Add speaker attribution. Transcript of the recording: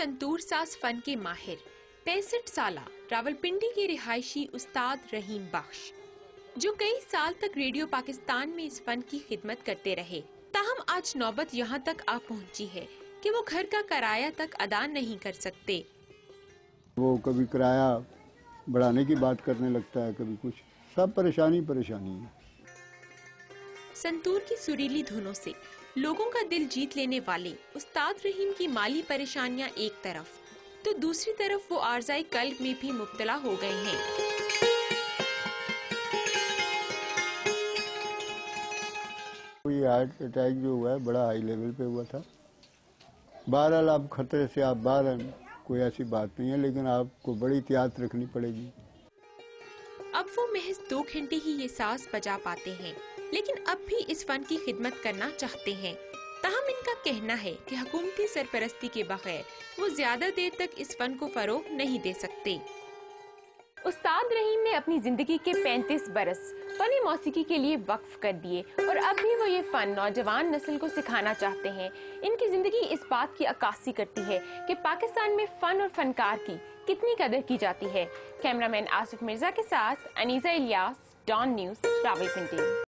Speaker 1: संतूर साज फन के माहिर 65 साल रावलपिंडी के रिहायशी उस्ताद रहीम बख्श, जो कई साल तक रेडियो पाकिस्तान में इस फन की खिदमत करते रहे, ताहम आज नौबत यहाँ तक आ पहुँची है कि वो घर का किराया तक अदा नहीं कर सकते।
Speaker 2: वो कभी किराया बढ़ाने की बात करने लगता है, कभी कुछ, सब परेशानी है।
Speaker 1: संतूर की सुरीली धुनों से लोगों का दिल जीत लेने वाले उस्ताद रहीम की माली परेशानियां एक तरफ, तो दूसरी तरफ वो आर्ज़ाई कल्ब में भी मुब्तला हो गए हैं।
Speaker 2: ये हार्ट अटैक जो हुआ है बड़ा हाई लेवल पे हुआ था। बहरहाल आप खतरे से आप बाहर हैं, कोई ऐसी बात नहीं है, लेकिन आपको बड़ी एहतियात रखनी पड़ेगी।
Speaker 1: अब वो महज 2 घंटे ही ये साज बजा पाते हैं, लेकिन अब भी इस फन की खिदमत करना चाहते हैं। ताहम इनका कहना है कि हुकूमती सरपरस्ती के बगैर वो ज्यादा देर तक इस फन को फरोग नहीं दे सकते। उस्ताद रहीम ने अपनी जिंदगी के 35 बरस फनी मौसीकी के लिए वक्फ कर दिए और अब भी वो ये फन नौजवान नस्ल को सिखाना चाहते हैं। इनकी जिंदगी इस बात की अक्कासी करती है कि पाकिस्तान में फन और फनकार की कितनी कदर की जाती है। कैमरामैन आसिफ मिर्जा के साथ अनीसा इलियास, डॉन न्यूज़, रावलपिंडी।